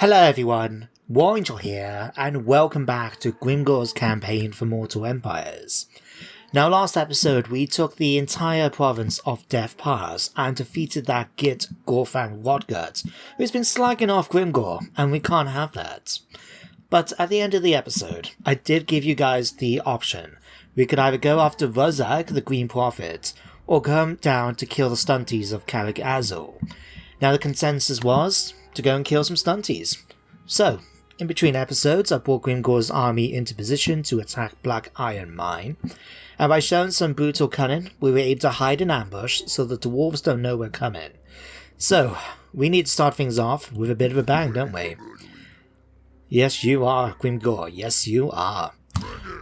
Hello everyone, Warangel here, and welcome back to Grimgor'z campaign for Mortal Empires. Now last episode we took the entire province of Death Pass and defeated that git Gorfang Rotgut, who's been slagging off Grimgor, and we can't have that. But at the end of the episode, I did give you guys the option. We could either go after Wurrzag, the Green Prophet, or come down to kill the stunties of Carrick Azhag. Now the consensus was to go and kill some stunties. So, in between episodes, I brought Grimgor'z army into position to attack Black Iron Mine, and by showing some brutal cunning, we were able to hide in ambush so the dwarves don't know we're coming. So, we need to start things off with a bit of a bang, don't we? Yes, you are, Grimgor, yes you are.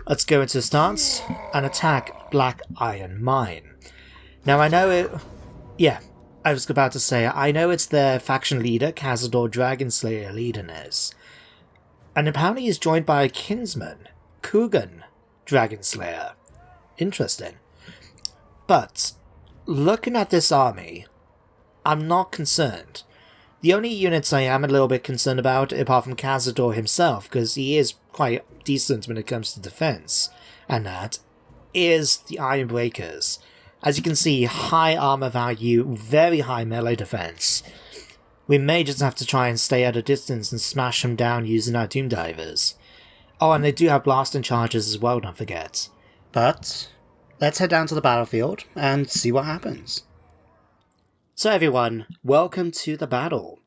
Let's go into the stance and attack Black Iron Mine. Now I know it... yeah. I was about to say, I know it's their faction leader, Cazador Dragonslaya, leading this. And apparently he's joined by a kinsman, Kugan Dragonslayer. Interesting. But, looking at this army, I'm not concerned. The only units I am a little bit concerned about, apart from Cazador himself, because he is quite decent when it comes to defense, and that, is the Iron Breakers. As you can see, high armor value, very high melee defense. We may just have to try and stay at a distance and smash them down using our Doom Divers. Oh, and they do have blasting charges as well, don't forget. But, let's head down to the battlefield and see what happens. So everyone, welcome to the battle.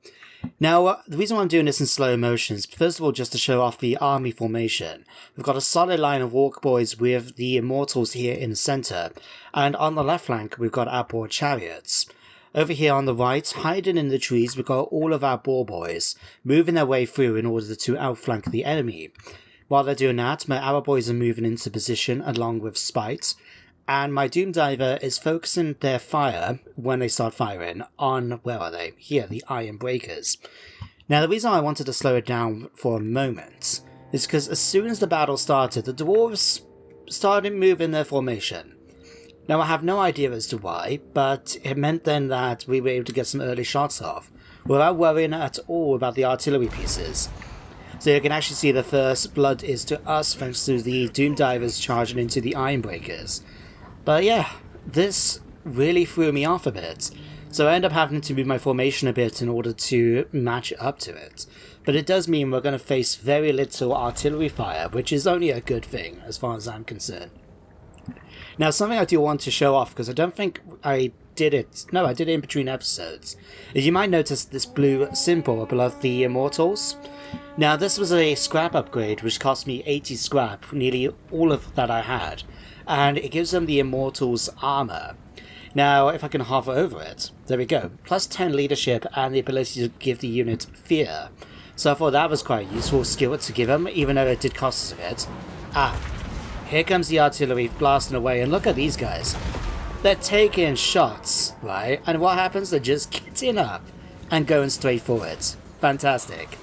Now, the reason why I'm doing this in slow motion is, first of all, just to show off the army formation. We've got a solid line of Orc boys with the Immortals here in the centre, and on the left flank we've got our boar chariots. Over here on the right, hiding in the trees, we've got all of our boar boys, moving their way through in order to outflank the enemy. While they're doing that, my arrow boys are moving into position along with Spite, and my Doom Diver is focusing their fire, when they start firing, on, where are they? Here, the Iron Breakers. Now the reason I wanted to slow it down for a moment is because as soon as the battle started, the dwarves started moving their formation. Now I have no idea as to why, but it meant then that we were able to get some early shots off, without worrying at all about the artillery pieces. So you can actually see the first blood is to us thanks to the Doom Divers charging into the Iron Breakers. But yeah, this really threw me off a bit, so I end up having to move my formation a bit in order to match up to it. But it does mean we're going to face very little artillery fire, which is only a good thing as far as I'm concerned. Now something I do want to show off, because I don't think I did it, no I did it in between episodes, is you might notice this blue symbol above the Immortals. Now this was a scrap upgrade which cost me 80 scrap, nearly all of that I had. And it gives them the Immortals armor. Now, if I can hover over it, there we go. Plus 10 leadership and the ability to give the unit fear. So I thought that was quite a useful skill to give them, even though it did cost us a bit. Ah, here comes the artillery blasting away, and look at these guys. They're taking shots, right? And what happens? They're just getting up and going straight for it. Fantastic.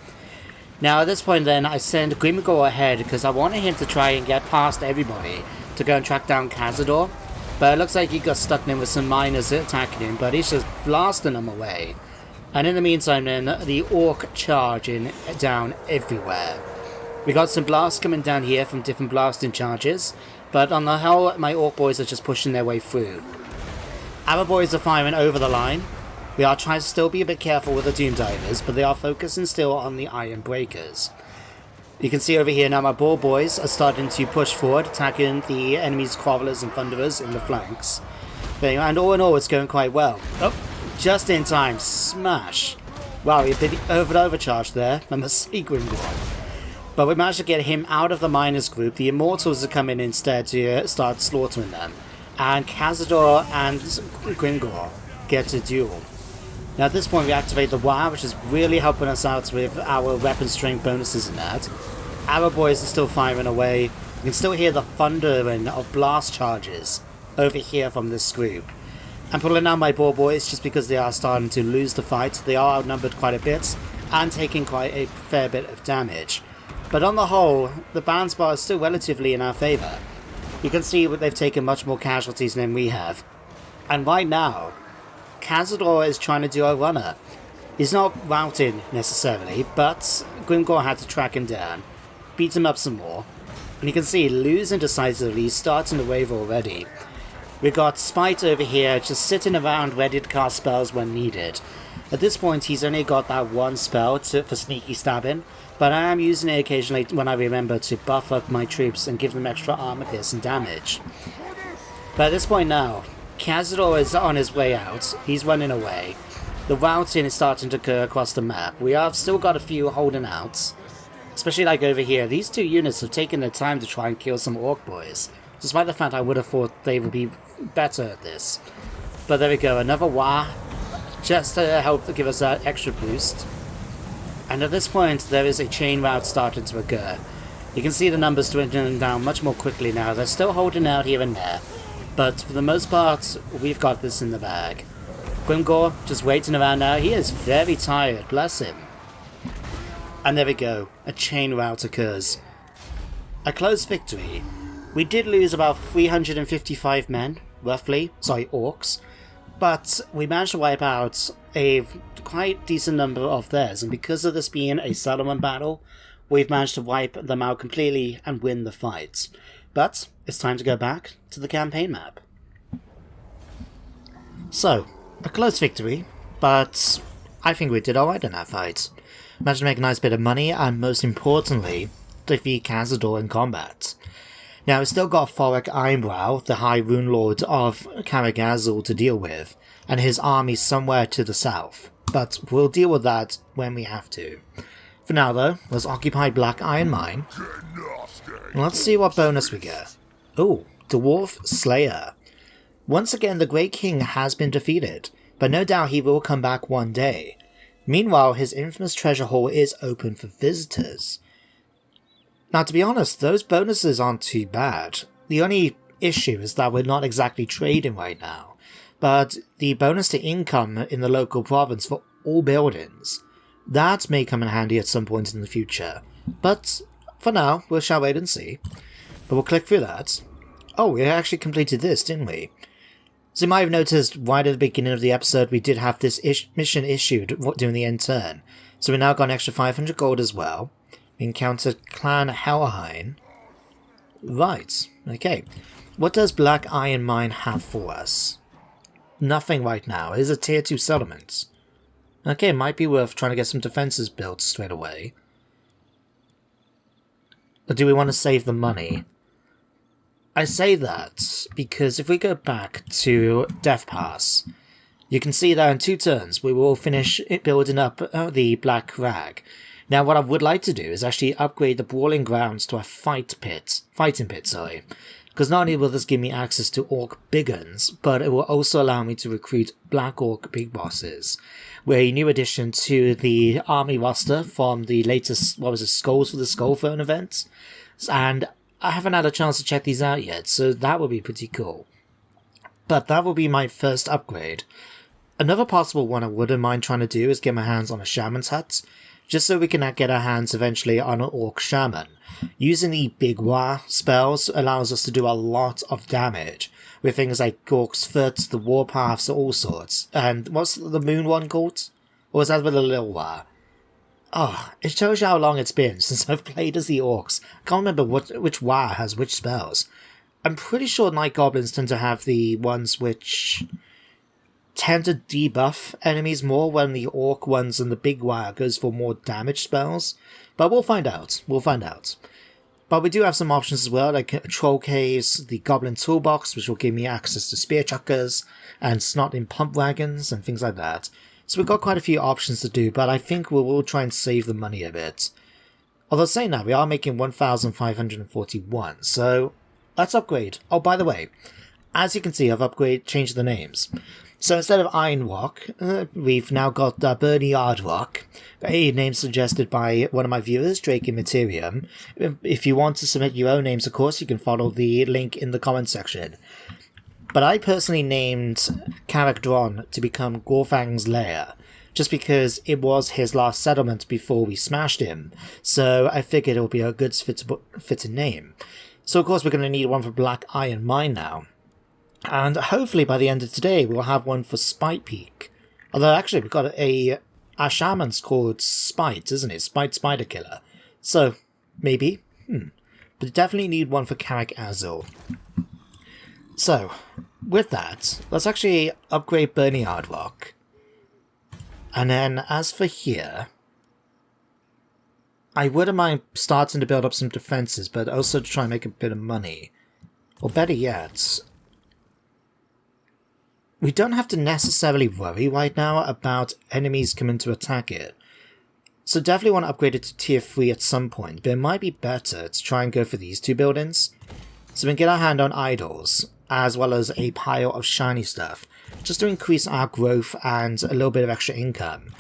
Now at this point then, I send Grimgor ahead because I wanted him to try and get past everybody to go and track down Cazador, but it looks like he got stuck in with some miners attacking him, but he's just blasting them away. And in the meantime then, the Orc charging down everywhere. We got some blasts coming down here from different blasting charges, but on the whole, my Orc boys are just pushing their way through. Our boys are firing over the line. We are trying to still be a bit careful with the Doom Divers, but they are focusing still on the Iron Breakers. You can see over here now my boar boys are starting to push forward, attacking the enemy's Grovelers and Thunderers in the flanks. And all in all, it's going quite well. Oh, just in time. Smash. Wow, we did overcharge there. I must see Grimgor. But we managed to get him out of the miners group. The Immortals are coming instead to start slaughtering them. And Cazador and Grimgor get a duel. Now at this point we activate the Waaagh, which is really helping us out with our weapon strength bonuses and that. Our boys are still firing away. You can still hear the thundering of blast charges over here from this group. I'm pulling out my boar boys just because they are starting to lose the fight. They are outnumbered quite a bit and taking quite a fair bit of damage. But on the whole, the balance bar is still relatively in our favour. You can see that they've taken much more casualties than we have. And right now, Cazador is trying to do a runner. He's not routed necessarily, but Grimgor'z had to track him down, beat him up some more, and you can see losing decisively, starting to waver already. We got Spite over here just sitting around ready to cast spells when needed. At this point he's only got that one spell for sneaky stabbing, but I am using it occasionally when I remember to buff up my troops and give them extra armor piercing damage. But at this point now, Cazador is on his way out, he's running away. The routing is starting to occur across the map. We have still got a few holding out. Especially like over here, these two units have taken their time to try and kill some orc boys. Despite the fact I would have thought they would be better at this. But there we go, another Waaagh. Just to help give us that extra boost. And at this point there is a chain rout starting to occur. You can see the numbers dwindling down much more quickly now. They're still holding out here and there. But for the most part, we've got this in the bag. Grimgor'z just waiting around now. He is very tired, bless him. And there we go, a chain rout occurs. A close victory. We did lose about 355 men, roughly, orcs, but we managed to wipe out a quite decent number of theirs, and because of this being a settlement battle, we've managed to wipe them out completely and win the fight. But it's time to go back to the campaign map. So, a close victory, but I think we did alright in that fight. Managed to make a nice bit of money, and most importantly, defeat Cazador in combat. Now, we've still got Thorek Ironbrow, the High Rune Lord of Carrick to deal with, and his army somewhere to the south, but we'll deal with that when we have to. For now though, let's occupy Black Iron Mine. Let's see what bonus we get. Oh, Dwarf Slayer. Once again, the Great King has been defeated, but no doubt he will come back one day. Meanwhile, his infamous treasure hall is open for visitors. Now, to be honest, those bonuses aren't too bad. The only issue is that we're not exactly trading right now, but the bonus to income in the local province for all buildings, that may come in handy at some point in the future. But for now, we shall wait and see. But we'll click through that. Oh, we actually completed this, didn't we? So you might have noticed right at the beginning of the episode we did have this mission issued during the end turn. So we now got an extra 500 gold as well. We encountered Clan Helheim. Right, okay. What does Black Iron Mine have for us? Nothing right now. It is a tier 2 settlement. Okay, might be worth trying to get some defenses built straight away. Or do we want to save the money? I say that because if we go back to Death Pass, you can see that in 2 turns we will finish building up the Black Crag. Now what I would like to do is actually upgrade the Brawling Grounds to a fighting pit, because not only will this give me access to Orc Big Uns, but it will also allow me to recruit Black Orc Big Bosses, where a new addition to the army roster from the latest, Skulls for the Skullthrone event, and I haven't had a chance to check these out yet, so that would be pretty cool. But that will be my first upgrade. Another possible one I wouldn't mind trying to do is get my hands on a Shaman's Hut, just so we can get our hands eventually on an Orc Shaman. Using the Big Waaagh spells allows us to do a lot of damage, with things like Gork's Foot, the Warpaths, all sorts. And what's the Moon one called? Or is that with a little Waaagh? Oh, it shows you how long it's been since I've played as the Orcs. I can't remember which Waaagh has which spells. I'm pretty sure Night Goblins tend to have the ones which tend to debuff enemies more, when the Orc ones and the Big Waaagh goes for more damage spells. But we'll find out. But we do have some options as well, like Troll Caves, the Goblin Toolbox, which will give me access to Spear Chuckers and Snotting Pump Wagons and things like that. So we've got quite a few options to do, but I think we will try and save the money a bit. Although saying that, we are making 1,541, so let's upgrade. Oh, by the way, as you can see, I've changed the names. So instead of Iron Rock, we've now got Burny Yard Rock, a name suggested by one of my viewers, Drake Immaterium. If you want to submit your own names, of course, you can follow the link in the comment section. But I personally named Carrick to become Gorfang's lair, just because it was his last settlement before we smashed him, so I figured it would be a good fitting name. So of course we're going to need one for Black Iron Mine now. And hopefully by the end of today we'll have one for Spite Peak. Although actually we've got a our shaman's called Spite, isn't it? Spite Spider Killer. So, maybe. But you definitely need one for Carrick Azul. So, with that, let's actually upgrade Burning Aardvark. And then, as for here, I wouldn't mind starting to build up some defenses, but also to try and make a bit of money. Or better yet, we don't have to necessarily worry right now about enemies coming to attack it. So definitely want to upgrade it to tier 3 at some point, but it might be better to try and go for these two buildings, so we can get our hand on idols, as well as a pile of shiny stuff, just to increase our growth and a little bit of extra income.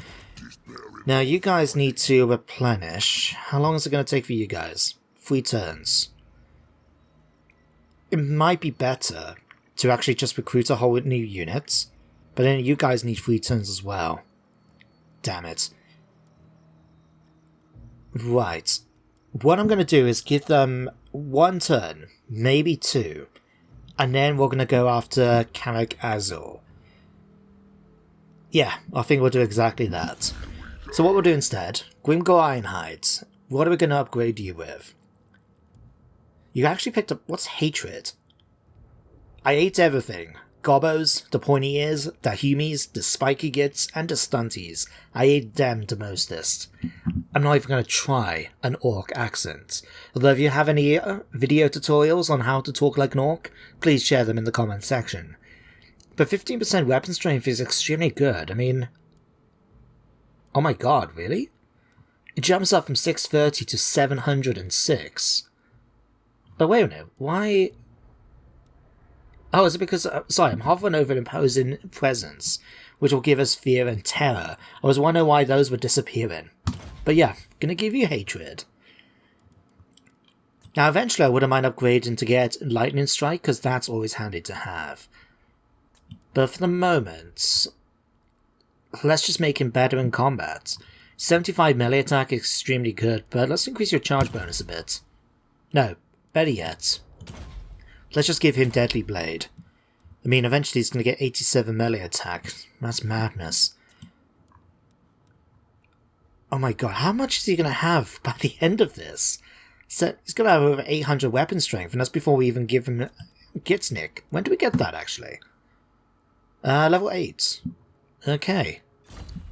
Now you guys need to replenish. How long is it going to take for you guys? 3 turns. It might be better to actually just recruit a whole new unit, but then you guys need 3 turns as well. Damn it. Right. What I'm going to do is give them 1 turn, maybe 2, and then we're going to go after Carrick Azul. Yeah, I think we'll do exactly that. So what we'll do instead, Grimgor'z Ironhide, what are we going to upgrade you with? You actually picked up, what's Hatred? I ate everything. Gobbos, the pointy ears, the humies, the spiky gits, and the stunties. I ate them the mostest. I'm not even going to try an orc accent. Although if you have any video tutorials on how to talk like an orc, please share them in the comment section. But 15% weapon strength is extremely good. I mean, oh my god, really? It jumps up from 630 to 706. But wait a minute, why? Oh, is it because, sorry, I'm hovering over an imposing presence, which will give us fear and terror. I was wondering why those were disappearing. But yeah, gonna give you hatred. Now eventually I wouldn't mind upgrading to get lightning strike, because that's always handy to have. But for the moment, let's just make him better in combat. 75 melee attack is extremely good, but let's increase your charge bonus a bit. No, better yet, let's just give him Deadly Blade. I mean, eventually he's going to get 87 melee attack. That's madness. Oh my god, how much is he going to have by the end of this? So he's going to have over 800 weapon strength, and that's before we even give him Gitsnik. When do we get that, actually? Level 8. Okay.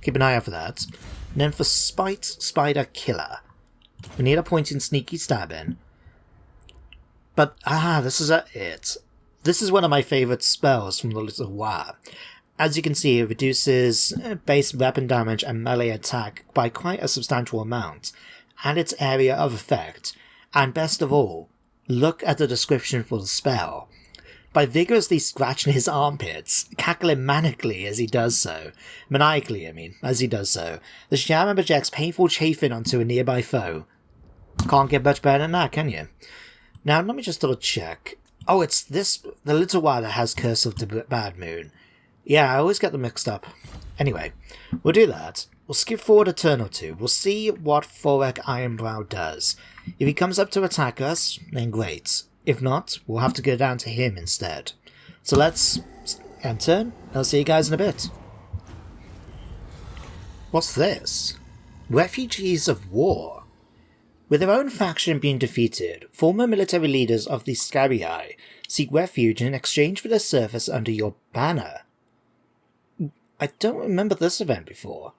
Keep an eye out for that. And then for Spite Spider Killer, we need a point in Sneaky Stabbing. But, this is it. This is one of my favourite spells from the Little Waaagh. As you can see, it reduces base weapon damage and melee attack by quite a substantial amount, and its area of effect. And best of all, look at the description for the spell. By vigorously scratching his armpits, cackling manically as he does so, maniacally, as he does so, the shaman projects painful chafing onto a nearby foe. Can't get much better than that, can you? Now, let me just double check. Oh, it's the Little Waaagh that has Curse of the Bad Moon. Yeah, I always get them mixed up. Anyway, we'll do that. We'll skip forward a turn or two. We'll see what Wurrzag Ironbrow does. If he comes up to attack us, then great. If not, we'll have to go down to him instead. So let's end turn. I'll see you guys in a bit. What's this? Refugees of War. With their own faction being defeated, former military leaders of the Skarsnik seek refuge in exchange for their service under your banner. I don't remember this event before.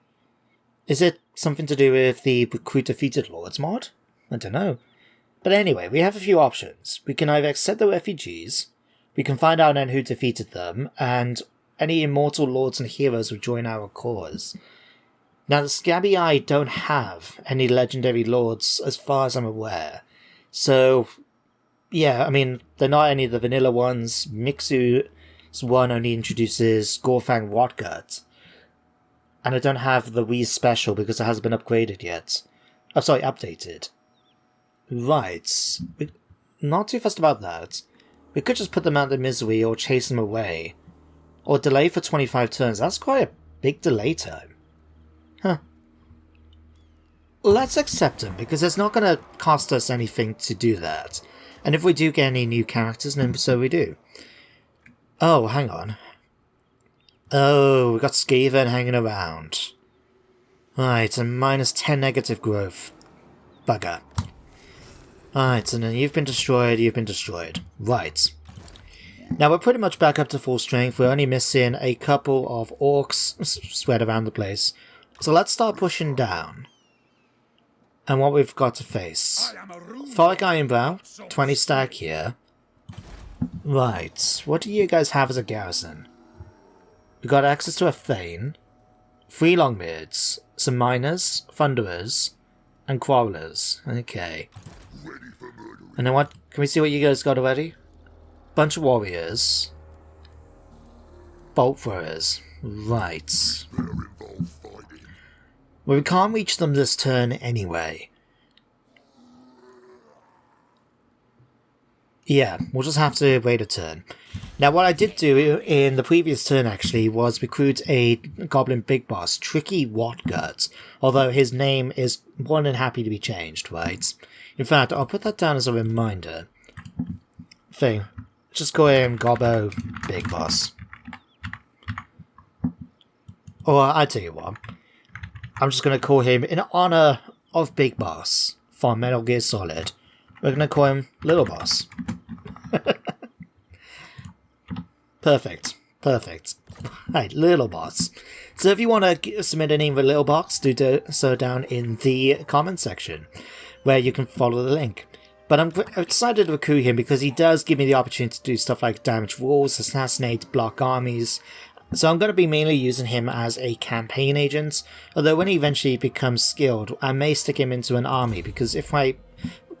Is it something to do with the Recruit Defeated Lords mod? I don't know. But anyway, we have a few options. We can either accept the refugees, we can find out then who defeated them, and any immortal lords and heroes will join our cause. Now, the Skarsnik don't have any legendary lords as far as I'm aware. So, yeah, I mean, they're not any of the vanilla ones. Mixu's one only introduces Gorfang Rotgut. And I don't have the Wii special because it hasn't been upgraded yet. Oh, sorry, updated. Right. Not too fussed about that. We could just put them out of their misery or chase them away. Or delay for 25 turns. That's quite a big delay time. Huh. Let's accept them, because it's not going to cost us anything to do that. And if we do get any new characters, then so we do. Oh, hang on. Oh, we got Skaven hanging around. Right, a minus 10 negative growth. Bugger. Alright, and then you've been destroyed. Right. Now we're pretty much back up to full strength. We're only missing a couple of orcs spread around the place. So let's start pushing down. And what we've got to face. Thoric Ironbow, 20 stack here. Right, what do you guys have as a garrison? We've got access to a Thane, 3 Longbeards, some Miners, Thunderers, and Quarrelers. Okay. And then what? Can we see what you guys got already? Bunch of Warriors. Bolt Throwers. Right. Well, we can't reach them this turn anyway. Yeah, we'll just have to wait a turn. Now, what I did do in the previous turn, actually, was recruit a Goblin Big Boss, Tricky Rotgut, although his name is more than happy to be changed, right? In fact, I'll put that down as a reminder. Just call him Gobbo Big Boss. Or, I tell you what, I'm just going to call him, in honor of Big Boss, from Metal Gear Solid, we're going to call him Little Boss. Perfect. Right, Little Boss. So if you want to submit a name for Little Boss, do so down in the comment section, where you can follow the link. But I'm excited to recruit him because he does give me the opportunity to do stuff like damage walls, assassinate, block armies. So I'm going to be mainly using him as a campaign agent, although when he eventually becomes skilled, I may stick him into an army, because if I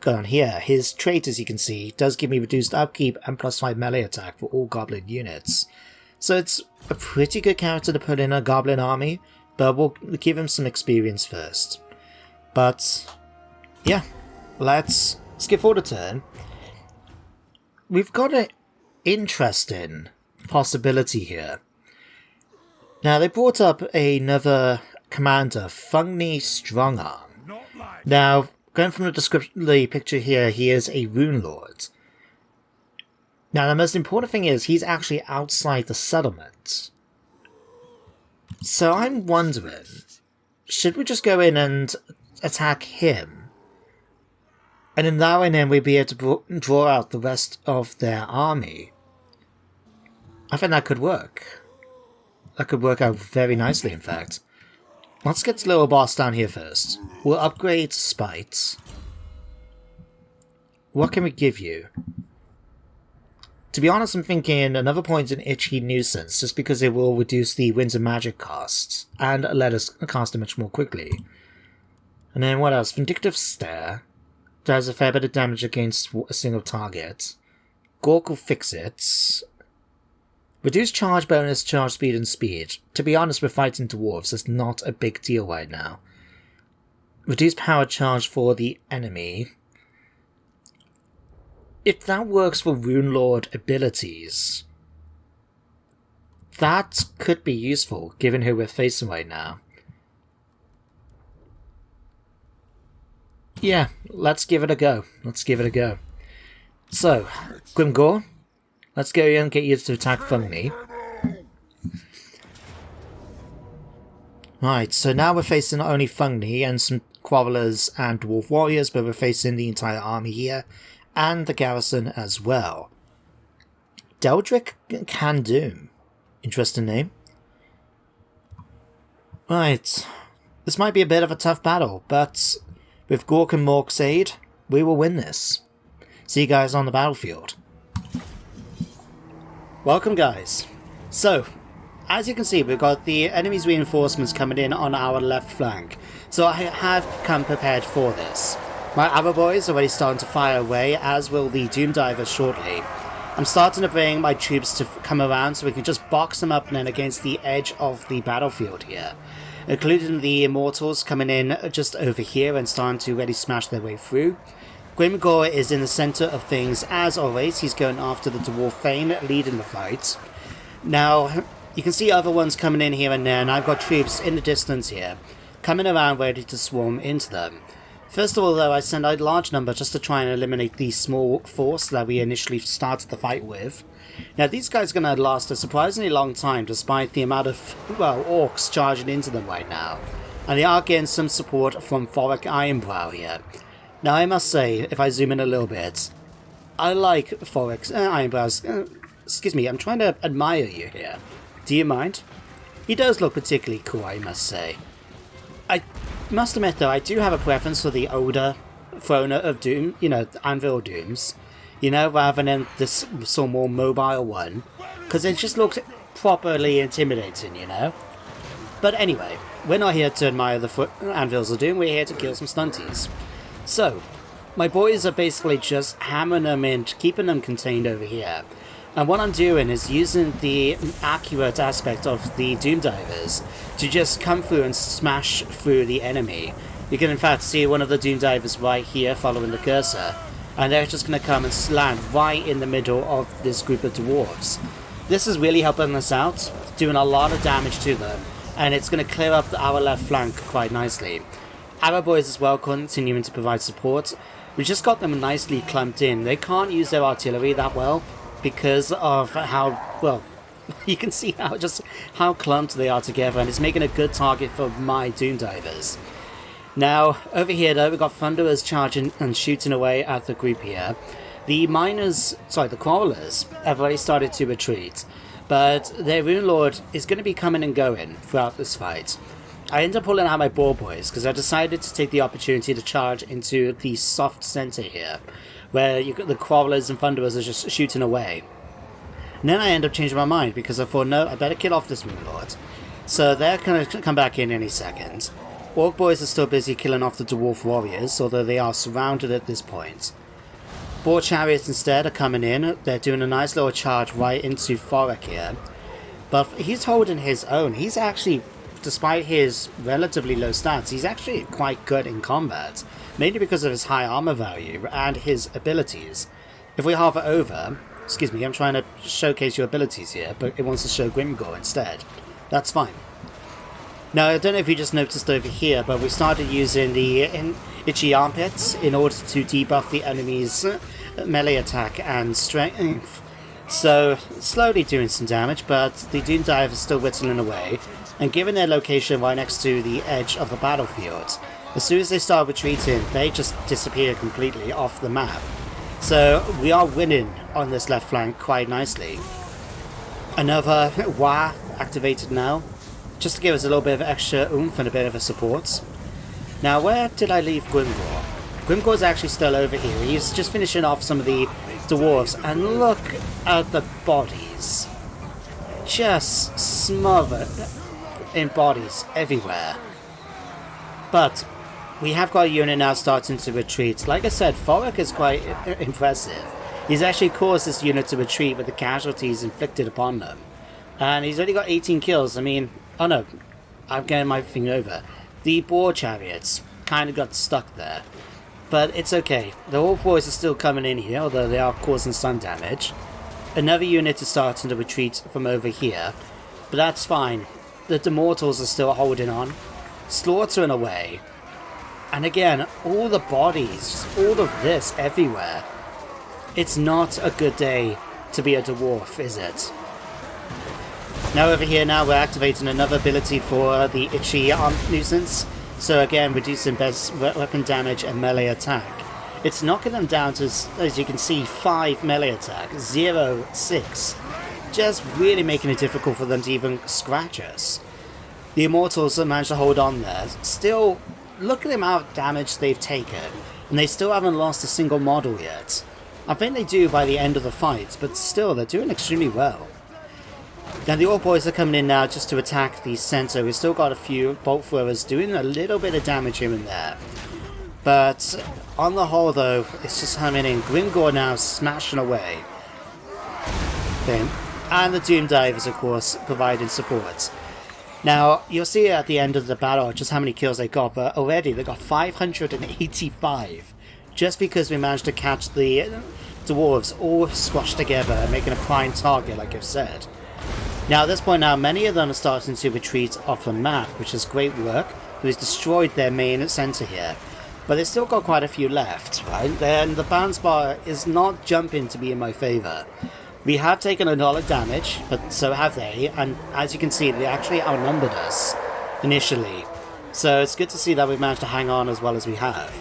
go on here, his trait, as you can see, does give me reduced upkeep and +5 melee attack for all goblin units. So it's a pretty good character to put in a goblin army, but we'll give him some experience first. But yeah, let's skip forward a turn. We've got an interesting possibility here. Now, they brought up another commander, Fungni Strongarm. Now, going from the picture here, he is a Rune Lord. Now, the most important thing is, he's actually outside the settlement. So I'm wondering, should we just go in and attack him? And in that way, then, we'd be able to draw out the rest of their army. I think that could work. That could work out very nicely, in fact. Let's get the Little Boss down here first. We'll upgrade Spite. What can we give you? To be honest, I'm thinking another point in Itchy Nuisance, just because it will reduce the Winds of Magic costs, and let us cast it much more quickly. And then what else? Vindictive Stare. Does a fair bit of damage against a single target. Gork will fix it. Reduce charge bonus, charge speed, and speed. To be honest, we're fighting dwarves. It's not a big deal right now. Reduce power charge for the enemy. If that works for Rune Lord abilities, that could be useful, given who we're facing right now. Yeah, let's give it a go. So, Grimgor'z, let's go and get you to attack Fungni. Right, so now we're facing not only Fungni and some Quarrelers and Dwarf Warriors, but we're facing the entire army here, and the garrison as well. Deldrick Khandoom. Interesting name. Right, this might be a bit of a tough battle, but with Gork and Mork's aid, we will win this. See you guys on the battlefield. Welcome, guys. So, as you can see, we've got the enemy's reinforcements coming in on our left flank. So I have come prepared for this. My other boys are already starting to fire away, as will the Doom Divers shortly. I'm starting to bring my troops to come around so we can just box them up and then against the edge of the battlefield here. Including the Immortals coming in just over here and starting to really smash their way through. Grimgor'z is in the centre of things as always. He's going after the Dwarf Thane, leading the fight. Now, you can see other ones coming in here and there, and I've got troops in the distance here, coming around ready to swarm into them. First of all, though, I send out a large number just to try and eliminate the small force that we initially started the fight with. Now, these guys are going to last a surprisingly long time, despite the amount of, well, orcs charging into them right now. and they are getting some support from Thorek Ironbrow here. Now I must say, if I zoom in a little bit, I like Thorek's Ironbrow's... excuse me, I'm trying to admire you here. Do you mind? He does look particularly cool, I must say. I must admit though, I do have a preference for the older Throne of Doom, you know, Anvil Dooms, you know, rather than this sort of more mobile one, because it just looks properly intimidating, you know? But anyway, we're not here to admire the Anvils of Doom, we're here to kill some stunties. So, my boys are basically just hammering them in, keeping them contained over here. And what I'm doing is using the accurate aspect of the Doom Divers to just come through and smash through the enemy. You can in fact see one of the Doom Divers right here following the cursor, and they're just going to come and land right in the middle of this group of dwarves. This is really helping us out, doing a lot of damage to them, and it's going to clear up our left flank quite nicely. Our boys as well continuing to provide support. We just got them nicely clumped in. They can't use their artillery that well because of how, well, you can see how clumped they are together, and it's making a good target for my Doom Divers. Now, over here though, we've got Thunderers charging and shooting away at the group here. The the Crawlers have already started to retreat, but their Rune Lord is going to be coming and going throughout this fight. I end up pulling out my Boar Boys because I decided to take the opportunity to charge into the soft center here, where the Crawlers and Thunderers are just shooting away. And then I end up changing my mind because I thought, no, I better kill off this Rune Lord. So they're going to come back in any second. Orc Boys are still busy killing off the Dwarf Warriors, although they are surrounded at this point. Boar Chariots instead are coming in. They're doing a nice little charge right into Thorek here. But he's holding his own. He's actually, despite his relatively low stats, he's actually quite good in combat, mainly because of his high armor value and his abilities. If we hover over, excuse me, I'm trying to showcase your abilities here, but it wants to show Grimgor'z instead. That's fine. Now, I don't know if you just noticed over here, but we started using the Itchy Armpits in order to debuff the enemy's melee attack and strength. So, slowly doing some damage, but the Doom Dive is still whittling away, and given their location right next to the edge of the battlefield, as soon as they start retreating, they just disappear completely off the map. So, we are winning on this left flank quite nicely. Another Waaagh activated now, just to give us a little bit of extra oomph and a bit of a support. Now, where did I leave Grimgor'z? Grimgor'z actually still over here. He's just finishing off some of the dwarves, and look at the bodies. Just smothered in bodies everywhere. But we have got a unit now starting to retreat. Like I said, Thorek is quite impressive. He's actually caused this unit to retreat with the casualties inflicted upon them. And he's only got 18 kills. I mean, oh no, I'm getting my thing over. The Boar Chariots kind of got stuck there. But it's okay. The Orc Boys are still coming in here, although they are causing some damage. Another unit is starting to retreat from over here. But that's fine. The Immortals are still holding on, slaughtering away. And again, all the bodies, all of this everywhere. It's not a good day to be a dwarf, is it? Now over here now we're activating another ability for the Itchy Arm Nuisance. So again, reducing best weapon damage and melee attack. It's knocking them down to, as you can see, 5 melee attack, 0, 6. Just really making it difficult for them to even scratch us. The Immortals have managed to hold on there. Still, look at the amount of damage they've taken. And they still haven't lost a single model yet. I think they do by the end of the fight, but still, they're doing extremely well. Now the Orc Boys are coming in now just to attack the center. We've still got a few bolt throwers doing a little bit of damage here and there. But on the whole though, it's just coming in. Grimgor'z now smashing away. And the Doom Divers of course providing support. Now you'll see at the end of the battle just how many kills they got, but already they got 585. Just because we managed to catch the dwarves all squashed together and making a prime target like I've said. Now at this point now, many of them are starting to retreat off the map, which is great work. We've destroyed their main centre here. But they've still got quite a few left, right? Then the bounce bar is not jumping to be in my favour. We have taken a lot of damage, but so have they, and as you can see, they actually outnumbered us initially. So it's good to see that we've managed to hang on as well as we have.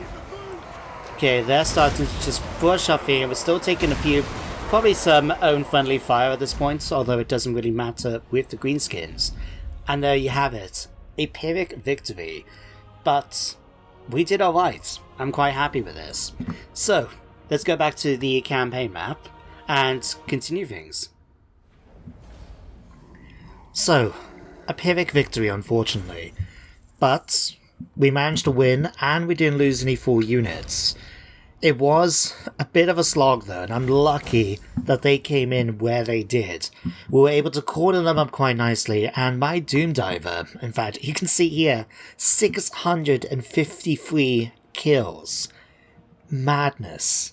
Okay, they're starting to just brush up here. We're still taking a few, probably some own friendly fire at this point, although it doesn't really matter with the Greenskins. And there you have it. A Pyrrhic victory. But we did alright. I'm quite happy with this. So, let's go back to the campaign map and continue things. So, a Pyrrhic victory, unfortunately. But we managed to win, and we didn't lose any full units. It was a bit of a slog though, and I'm lucky that they came in where they did. We were able to corner them up quite nicely, and my Doom Diver, in fact, you can see here, 653 kills. Madness.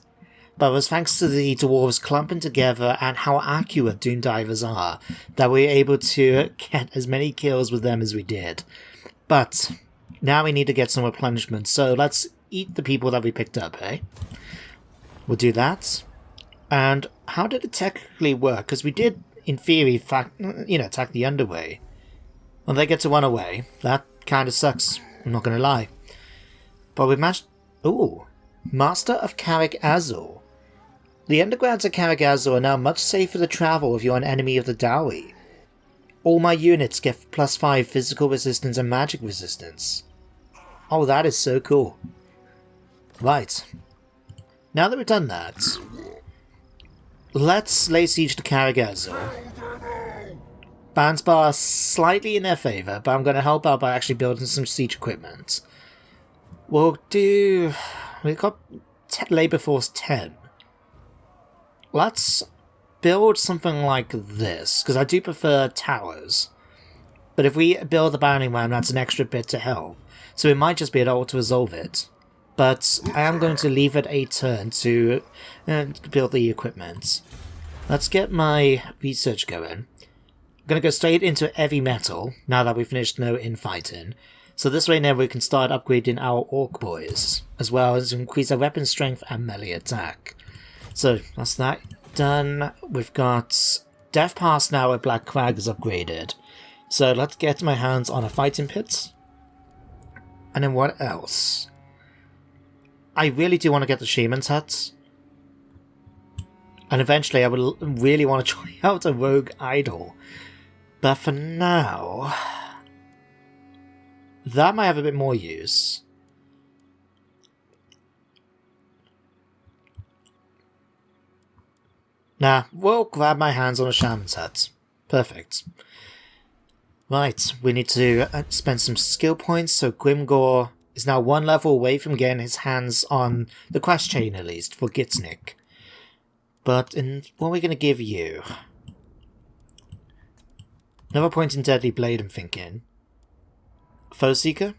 But it was thanks to the dwarves clumping together and how accurate Doom Divers are that we were able to get as many kills with them as we did. But now we need to get some replenishment, so let's eat the people that we picked up, eh? We'll do that. And how did it technically work? Because we did, in theory, attack the underway. When they get to run away, that kind of sucks, I'm not going to lie. But we managed... Ooh, Master of Carrick Azul. The undergrounds of Carrick Azul are now much safer to travel if you're an enemy of the Dowry. All my units get +5 physical resistance and magic resistance. Oh, that is so cool. Right. Now that we've done that, let's lay siege to Carrick Azul. Bands bar slightly in their favour, but I'm going to help out by actually building some siege equipment. We've got Labour Force 10. Let's build something like this, because I do prefer towers. But if we build the bounding ram, that's an extra bit to help. So we might just be able to resolve it. But I am going to leave it a turn to build the equipment. Let's get my research going. I'm going to go straight into heavy metal, now that we've finished no infighting. So this way now we can start upgrading our orc boys, as well as increase our weapon strength and melee attack. So that's that done. We've got Death Pass now where Black Crag is upgraded. So let's get my hands on a fighting pit. And then what else? I really do want to get the Shaman's Hut. And eventually I would really want to try out a Rogue Idol. But for now, that might have a bit more use. Nah, we'll grab my hands on a Shaman's Hut. Perfect. Right, we need to spend some skill points, so Grimgor'z is now one level away from getting his hands on the quest chain at least, for Gitsnik. But what are we going to give you? Another point in Deadly Blade, I'm thinking. Foe Seeker?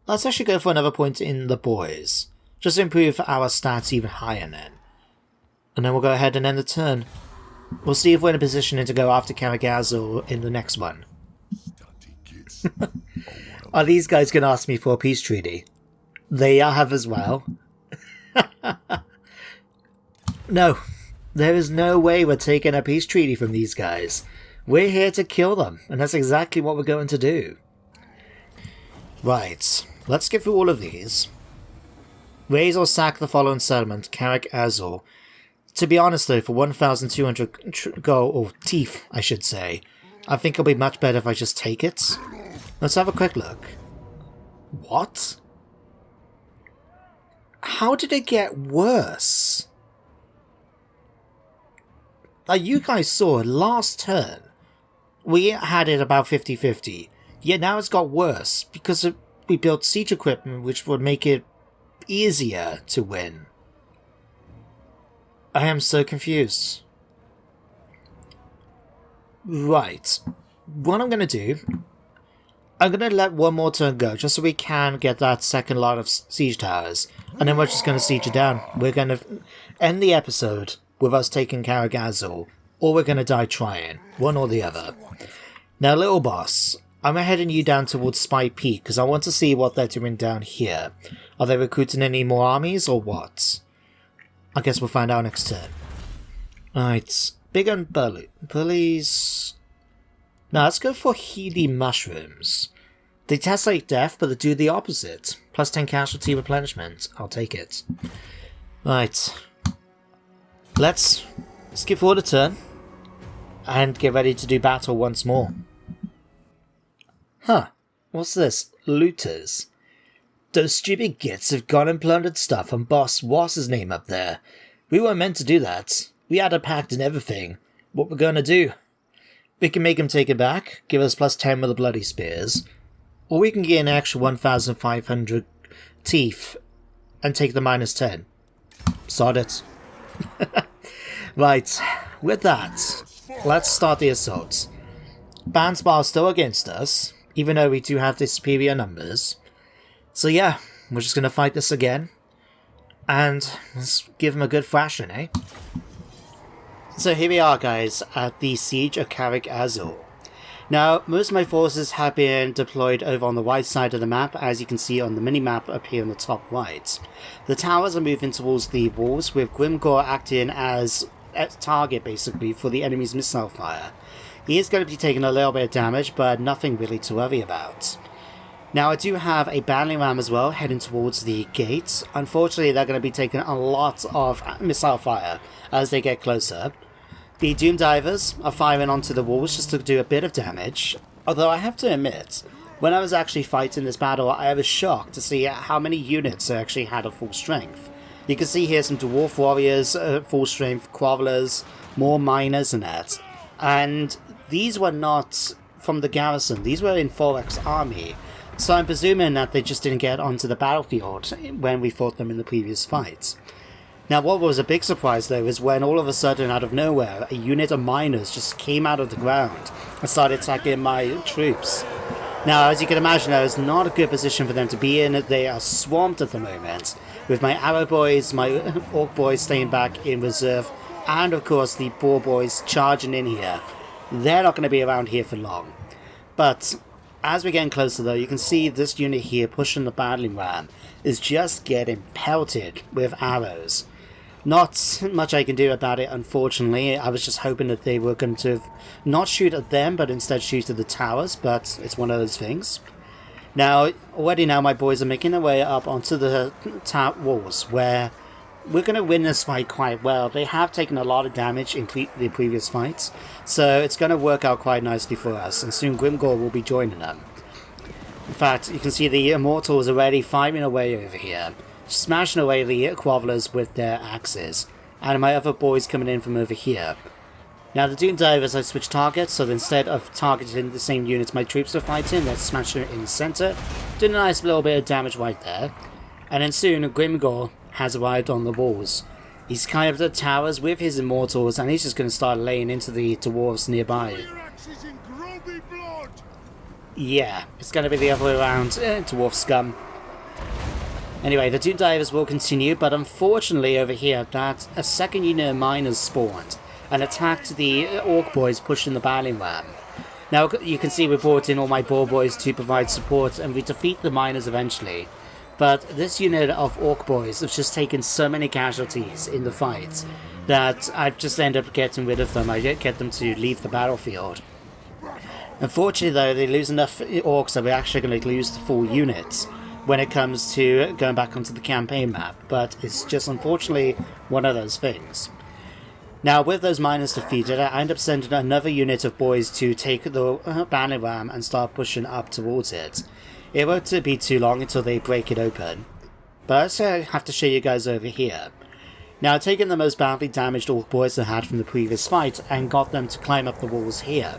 Let's actually go for another point in the boys. Just to improve our stats even higher then. And then we'll go ahead and end the turn. We'll see if we're in a position to go after Carrick Azul in the next one. Are these guys going to ask me for a peace treaty? They have as well. No. There is no way we're taking a peace treaty from these guys. We're here to kill them, and that's exactly what we're going to do. Right, let's get through all of these. Raise or sack the following settlement, Carrick Azul. To be honest though, for 1,200 gold, or teeth I should say, I think it'll be much better if I just take it. Let's have a quick look. What? How did it get worse? Like you guys saw, last turn, we had it about 50-50. Yet now it's got worse, because we built siege equipment which would make it easier to win. I am so confused. Right. What I'm going to do, I'm going to let one more turn go, just so we can get that second lot of siege towers. And then we're just going to siege it down. We're going to end the episode with us taking Carrick Azul, or we're going to die trying. One or the other. Now, little boss, I'm heading you down towards Spy Peak, because I want to see what they're doing down here. Are they recruiting any more armies, or what? I guess we'll find out next turn. Alright, big and bullies. Now let's go for Healy Mushrooms. They test like death, but they do the opposite. Plus 10 casualty replenishment. I'll take it. Right. Let's skip forward a turn and get ready to do battle once more. Huh. What's this? Looters. Those stupid gits have gone and plundered stuff on Boss What's-his name up there. We weren't meant to do that. We had a pact and everything. What we're gonna do? We can make him take it back, give us plus 10 with the bloody spears, or we can get an extra 1,500 teeth and take the minus 10. Sod it. Right, with that, let's start the assault. Bandspar is still against us, even though we do have the superior numbers. So yeah, we're just gonna fight this again, and let's give him a good thrashing, eh? So here we are, guys, at the Siege of Carrick Azhag. Now, most of my forces have been deployed over on the right side of the map, as you can see on the mini-map up here on the top right. The towers are moving towards the walls, with Grimgor'z acting as a target, basically, for the enemy's missile fire. He is going to be taking a little bit of damage, but nothing really to worry about. Now, I do have a battling ram as well, heading towards the gate. Unfortunately, they're going to be taking a lot of missile fire as they get closer. The Doom Divers are firing onto the walls just to do a bit of damage, although I have to admit, when I was actually fighting this battle, I was shocked to see how many units I actually had at full strength. You can see here some Dwarf Warriors, full strength, Quavellers, more Miners and that. And these were not from the garrison, these were in Thorak's army. So I'm presuming that they just didn't get onto the battlefield when we fought them in the previous fight. Now what was a big surprise though is when all of a sudden out of nowhere a unit of miners just came out of the ground and started attacking my troops. Now as you can imagine, that was not a good position for them to be in. They are swamped at the moment, with my arrow boys, my orc boys staying back in reserve, and of course the boar boys charging in here. They're not going to be around here for long. But as we're getting closer though, you can see this unit here pushing the battling ram is just getting pelted with arrows. Not much I can do about it, unfortunately. I was just hoping that they were going to not shoot at them, but instead shoot at the towers, but it's one of those things. Now, already now my boys are making their way up onto the walls, where we're going to win this fight quite well. They have taken a lot of damage in the previous fights, so it's going to work out quite nicely for us, and soon Grimgor'z will be joining them. In fact, you can see the Immortals already firing away over here, smashing away the Quavellers with their axes, and my other boys coming in from over here. Now the Doom Divers, I switched targets, so instead of targeting the same units my troops are fighting, they're smashing it in the centre, doing a nice little bit of damage right there. And then soon Grimgor'z has arrived on the walls. He's climbed up the towers with his Immortals, and he's just going to start laying into the dwarves nearby. Yeah, it's going to be the other way around, dwarf scum. Anyway, the Doom Divers will continue, but unfortunately over here, that a second unit of miners spawned and attacked the Orc boys pushing the battling ram. Now you can see we brought in all my boar boys to provide support, and we defeat the miners eventually. But this unit of Orc boys have just taken so many casualties in the fight that I've just ended up getting rid of them. I didn't get them to leave the battlefield. Unfortunately though, they lose enough Orcs that we're actually going to lose the full units when it comes to going back onto the campaign map, but it's just unfortunately one of those things. Now with those miners defeated, I end up sending another unit of boys to take the battling ram and start pushing up towards it. It won't be too long until they break it open, but I have to show you guys over here. Now I've taken the most badly damaged Orc boys I had from the previous fight and got them to climb up the walls here.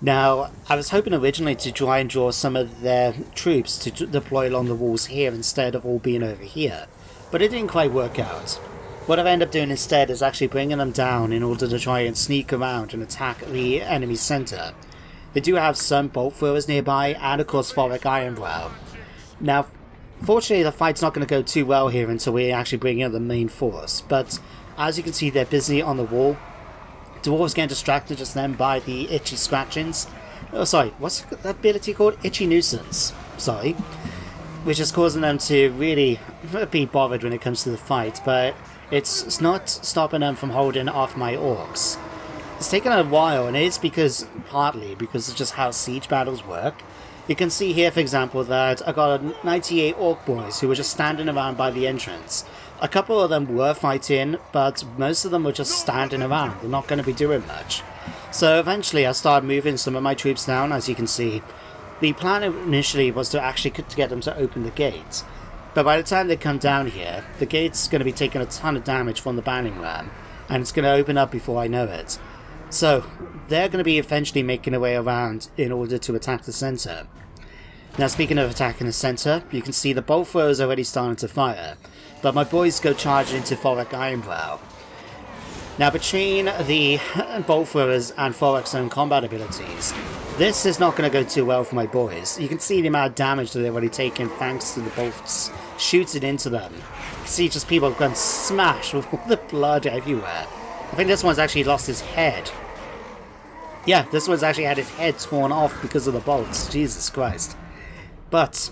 Now, I was hoping originally to try and draw some of their troops to deploy along the walls here instead of all being over here, but it didn't quite work out. What I've ended up doing instead is actually bringing them down in order to try and sneak around and attack the enemy's centre. They do have some bolt throwers nearby, and of course Thorak Ironbrow. Now, fortunately the fight's not going to go too well here until we actually bring in the main force, but as you can see they're busy on the wall. Dwarves getting distracted just then by the itchy scratchings. Oh, sorry, what's that ability called? Itchy nuisance. Sorry. Which is causing them to really be bothered when it comes to the fight, but it's not stopping them from holding off my orcs. It's taken a while, and it's partly because of just how siege battles work. You can see here, for example, that I got 98 orc boys who were just standing around by the entrance. A couple of them were fighting, but most of them were just standing around. They're not going to be doing much. So eventually I started moving some of my troops down, as you can see. The plan initially was to actually get them to open the gates. But by the time they come down here, the gate's going to be taking a ton of damage from the banning ram, and it's going to open up before I know it. So, they're going to be eventually making their way around in order to attack the centre. Now, speaking of attacking the centre, you can see the bolt throwers already starting to fire, but my boys go charging into Wurrzag Ironbrow. Now, between the bolt throwers and Wurrzag's own combat abilities, this is not going to go too well for my boys. You can see the amount of damage that they've already taken thanks to the bolts shooting into them. You can see just people going smashed with all the blood everywhere. I think this one's actually lost his head. Yeah, this one's actually had his head torn off because of the bolts. Jesus Christ. But,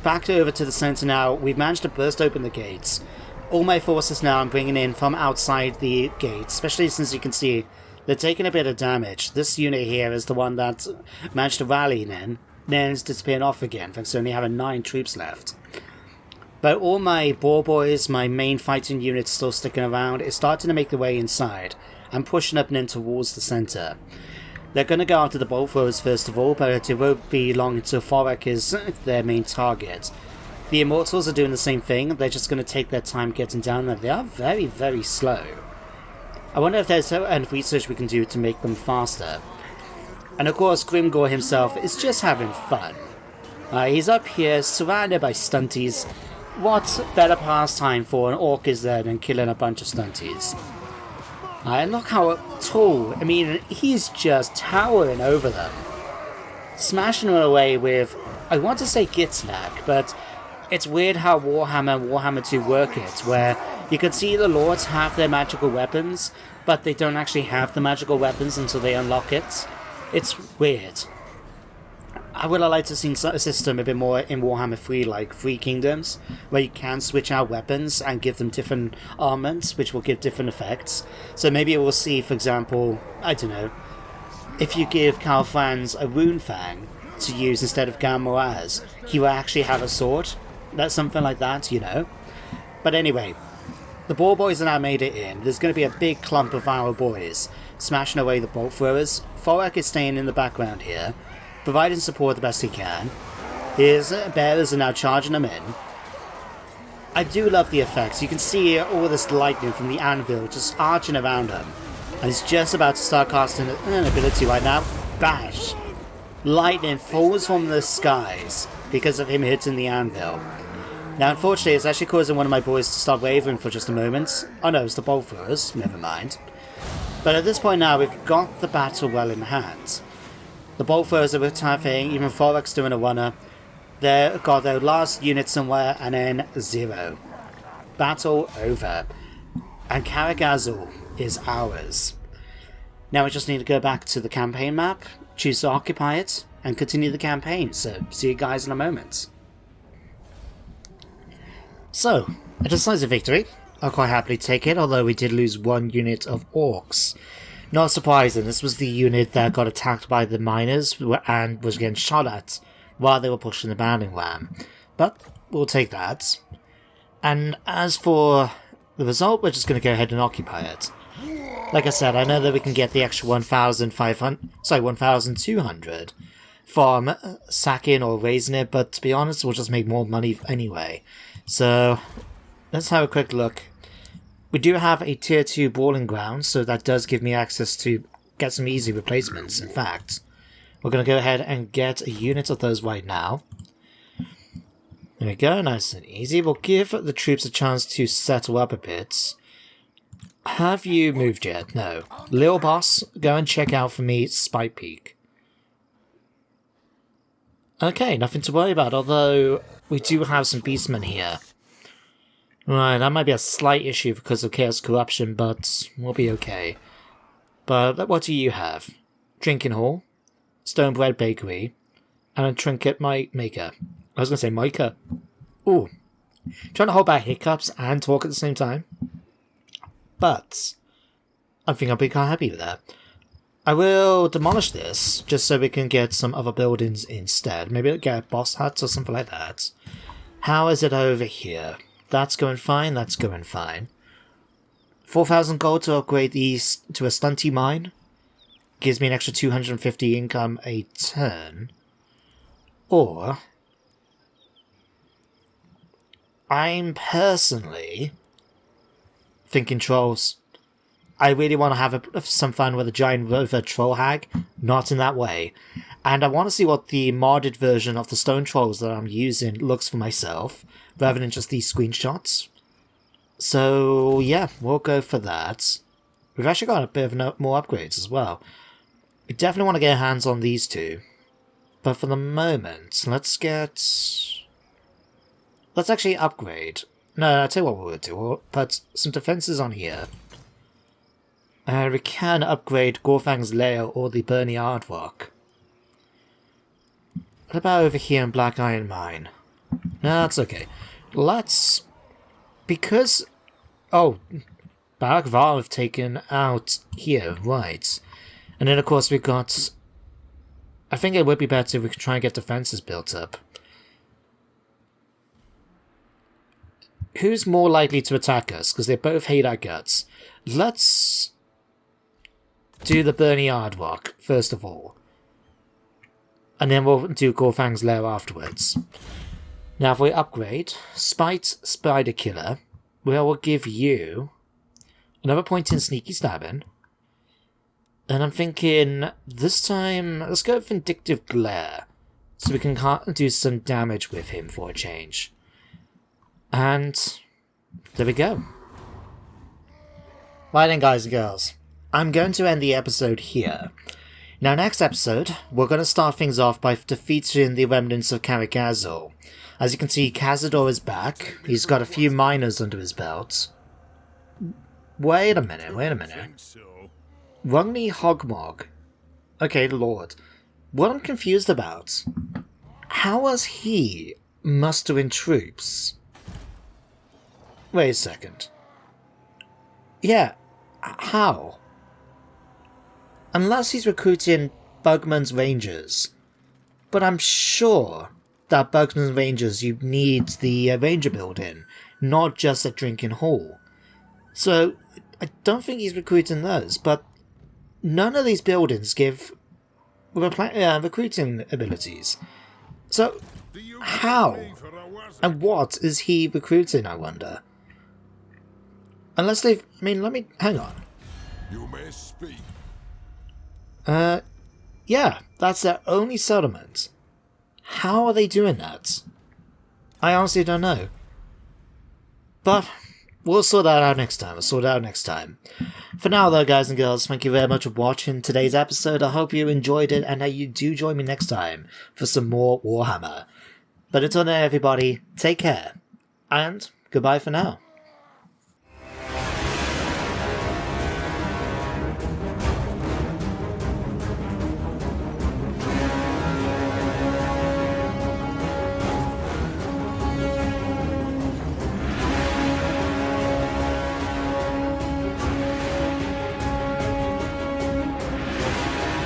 back over to the centre now. We've managed to burst open the gates. All my forces now I'm bringing in from outside the gates, especially since you can see they're taking a bit of damage. This unit here is the one that managed to rally in, then is disappearing off again, thanks to only having 9 troops left. But all my boar boys, my main fighting units still sticking around, is starting to make their way inside and pushing up and in towards the centre. They're going to go after the bolt throwers first of all, but it won't be long until Wurrzag is their main target. The Immortals are doing the same thing. They're just going to take their time getting down there. They are very, very slow. I wonder if there's any research we can do to make them faster. And of course, Grimgor'z himself is just having fun. He's up here, surrounded by stunties. What better pastime for an orc is there than killing a bunch of stunties? And look how tall, I mean, he's just towering over them. Smashing them away with, I want to say Gitsnack, but it's weird how Warhammer and Warhammer 2 work it, where you can see the lords have their magical weapons, but they don't actually have the magical weapons until they unlock it. It's weird. I would have liked to have seen a system a bit more in Warhammer 3, like 3 Kingdoms, where you can switch out weapons and give them different armaments, which will give different effects. So maybe we'll see, for example, I don't know, if you give Karl Franz a Rune Fang to use instead of Grimgor'z, he will actually have a sword. That's something like that, you know. But anyway, the boar boys are now made it in. There's going to be a big clump of our boys smashing away the bolt throwers. Wurrzag is staying in the background here, providing support the best he can. His bearers are now charging them in. I do love the effects. You can see all this lightning from the anvil just arching around him. And he's just about to start casting an ability right now. Bash! Lightning falls from the skies because of him hitting the anvil. Now, unfortunately, it's actually causing one of my boys to start wavering for just a moment. Oh no, it's the bolt throwers. Never mind. But at this point now, we've got the battle well in hand. The bolt throwers are attacking, even Wurrzag's doing a runner. They've got their last unit somewhere, and then 0. Battle over. And Carrick is ours. Now we just need to go back to the campaign map, choose to occupy it, and continue the campaign. So, see you guys in a moment. So, a decisive victory. I'll quite happily take it, although we did lose 1 unit of orcs. Not surprising, this was the unit that got attacked by the miners and was getting shot at while they were pushing the bounding ram. But we'll take that. And as for the result, we're just going to go ahead and occupy it. Like I said, I know that we can get the extra 1,200 from sacking or raising it, but to be honest, we'll just make more money anyway. So, let's have a quick look. We do have a tier 2 brawling ground, so that does give me access to get some easy replacements. In fact, we're going to go ahead and get a unit of those right now. There we go, nice and easy. We'll give the troops a chance to settle up a bit. Have you moved yet? No. Lil Boss, go and check out for me Spike Peak. Okay, nothing to worry about, although we do have some beastmen here. Right, that might be a slight issue because of Chaos Corruption, but we'll be okay. But what do you have? Drinking Hall, Stonebread Bakery, and a Trinket Maker. I was going to say Micah. Ooh. Trying to hold back hiccups and talk at the same time. But I think I'll be quite happy with that. I will demolish this, just so we can get some other buildings instead. Maybe get a boss hut or something like that. How is it over here? That's going fine, that's going fine. 4,000 gold to upgrade these to a stunty mine. Gives me an extra 250 income a turn. Or... I'm personally thinking trolls. I really want to have some fun with a giant rover troll hag, not in that way. And I want to see what the modded version of the stone trolls that I'm using looks for myself, rather than just these screenshots. So yeah, we'll go for that. We've actually got a bit of more upgrades as well. We definitely want to get our hands on these two. But for the moment, let's actually upgrade. No, I'll tell you what we'll do. We'll put some defenses on here. We can upgrade Gorfang's Lair or the Burning Aardvark. What about over here in Black Iron Mine? No, that's okay. Let's... Because... Oh, Waaagh have taken out here, right. And then of course we've got... I think it would be better if we could try and get defenses built up. Who's more likely to attack us? Because they both hate our guts. Let's... do the Burning Aardvark, first of all. And then we'll do Gorfang's Lair afterwards. Now if we upgrade Spite Spider Killer, we will give you another point in Sneaky Stabbing. And I'm thinking, this time, let's go with Vindictive Glare. So we can do some damage with him for a change. And there we go. Right then, guys and girls. I'm going to end the episode here. Now, next episode, we're going to start things off by defeating the remnants of Carrick. As you can see, Cazador is back. He's got a few miners under his belt. Wait a minute. Rungni Hogmog. Okay, Lord. What I'm confused about, how was he mustering troops? Wait a second. Yeah, how? Unless he's recruiting Bugman's Rangers. But I'm sure that Bugman's Rangers, you need the Ranger building, not just a drinking hall. So, I don't think he's recruiting those, but none of these buildings give recruiting abilities. So, how? And what is he recruiting, I wonder? Unless they've... I mean, let me... Hang on. You may speak. Yeah, that's their only settlement. How are they doing that? I honestly don't know. But we'll sort that out next time. For now, though, guys and girls, thank you very much for watching today's episode. I hope you enjoyed it and that you do join me next time for some more Warhammer. But until then, everybody, take care. And goodbye for now.